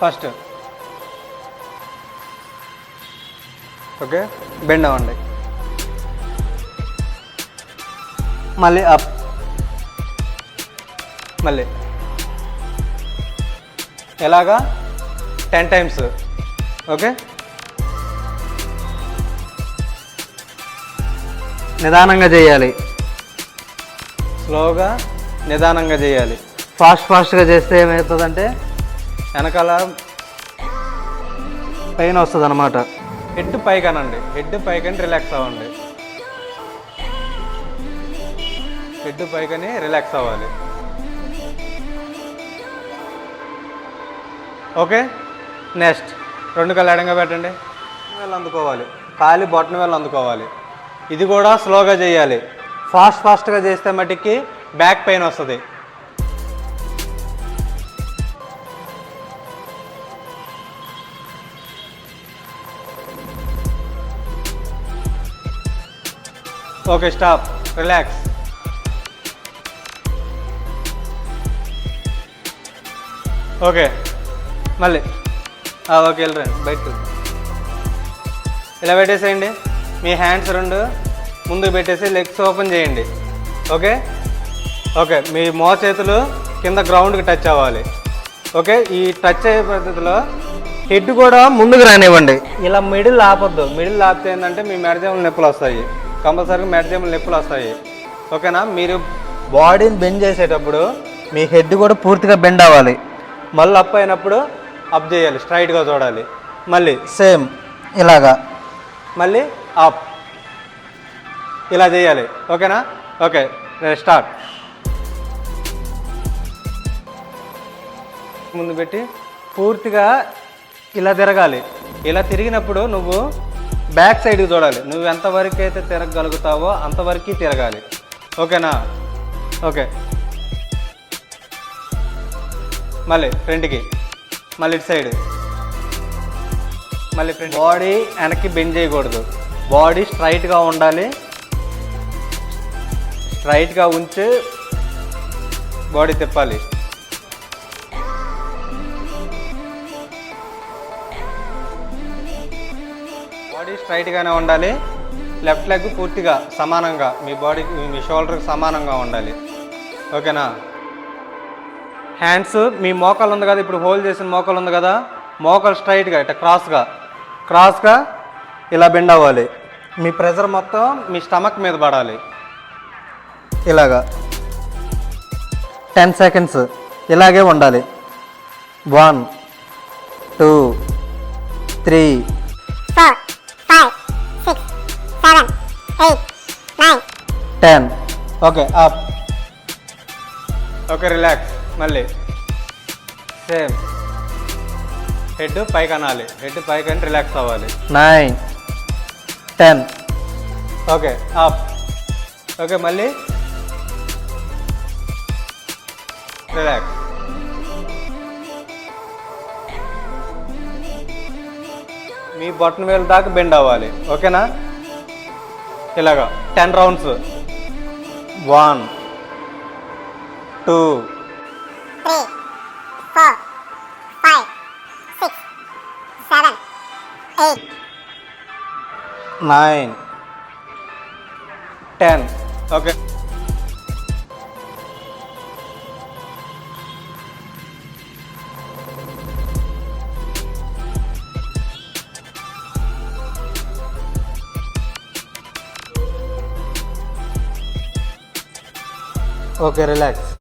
First okay, bend అవ్వండి. మళ్ళీ up, మళ్ళీ ఎలాగా 10 టైమ్స్. ఓకే, నిదానంగా చేయాలి, స్లోగా నిదానంగా చేయాలి. ఫాస్ట్గా చేస్తే ఏమవుతుందంటే వెనకాల పెయిన్ వస్తుంది అన్నమాట. హెడ్ పైకనండి, హెడ్ పైకని రిలాక్స్ అవ్వండి. హెడ్ పైకని రిలాక్స్ అవ్వాలి. ఓకే, నెక్స్ట్ 2 కాళ్ళు ఎడంగా పెట్టండి. వేళ్ళు అందుకోవాలి, కాలి బొట్టన వేళ్ళు అందుకోవాలి. ఇది కూడా స్లోగా చేయాలి. ఫాస్ట్గా చేస్తే మటుకి బ్యాక్ పెయిన్ వస్తుంది. Okay, stop, relax. ఓకే, మళ్ళీ ఓకే, వెళ్ళరండి బయటకు. ఇలా పెట్టేసేయండి. మీ హ్యాండ్స్ 2 ముందుకు పెట్టేసి లెగ్స్ ఓపెన్ చేయండి. ఓకే ఓకే, మీ చేతులు కింద గ్రౌండ్కి టచ్ అవ్వాలి. ఓకే, ఈ టచ్ అయ్యే పద్ధతిలో హెడ్ కూడా ముందుకు రానివ్వండి. ఇలా మిడిల్ ఆపొద్దు. మిడిల్ ఆపితే ఏంటంటే మీ మెడజేములు నొప్పులు వస్తాయి, కంపల్సరీగా మెడజేములు నొప్పులు వస్తాయి. ఓకేనా, మీరు బాడీని బెండ్ చేసేటప్పుడు మీ హెడ్ కూడా పూర్తిగా బెండ్ అవ్వాలి. మళ్ళీ అప్ అయినప్పుడు అప్ చేయాలి, స్ట్రైట్గా చూడాలి. మళ్ళీ సేమ్ ఇలాగా, మళ్ళీ అప్, ఇలా చేయాలి. ఓకేనా, ఓకే, స్టార్ట్. ముందు పెట్టి పూర్తిగా ఇలా తిరగాలి. ఇలా తిరిగినప్పుడు నువ్వు బ్యాక్ సైడ్కి చూడాలి. నువ్వు ఎంతవరకు అయితే తిరగగలుగుతావో అంతవరకు తిరగాలి. ఓకేనా, ఓకే, మళ్ళీ ఫ్రంట్కి, మళ్ళీ ఇటు సైడ్, మళ్ళీ ఫ్రంట్. బాడీ వెనక్కి బెండ్ చేయకూడదు, బాడీ స్ట్రైట్గా ఉండాలి. స్ట్రైట్గా ఉంచి బాడీ తిప్పాలి. బాడీ స్ట్రైట్గానే ఉండాలి. లెఫ్ట్ లెగ్ పూర్తిగా సమానంగా మీ బాడీకి, మీ షోల్డర్కి సమానంగా ఉండాలి. ఓకేనా, హ్యాండ్స్ మీ మోకాలు ఉంది కదా, ఇప్పుడు హోల్డ్ చేసిన మోకాలు ఉంది కదా, మోకాలు స్ట్రైట్గా ఇట్లా క్రాస్గా ఇలా బెండ్ అవ్వాలి. మీ ప్రెజర్ మొత్తం మీ స్టమక్ మీద పడాలి. ఇలాగా 10 సెకండ్స్ ఇలాగే ఉండాలి. 1 2 3 4 5 6 7 8 9 10. Okay, up. Okay, relax. మళ్ళీ సేమ్, హెడ్ పైకి అనాలి, హెడ్ పైకి అని రిలాక్స్ అవ్వాలి. 9 10. Okay, up. ఓకే, మళ్ళీ రిలాక్స్. మీ బొట్టన వేలు దాకా బెండ్ అవ్వాలి. ఓకేనా, ఇలాగా 10 రౌండ్స్. 1 2 3 4 5 6 7 8 9 10. Okay, okay, relax.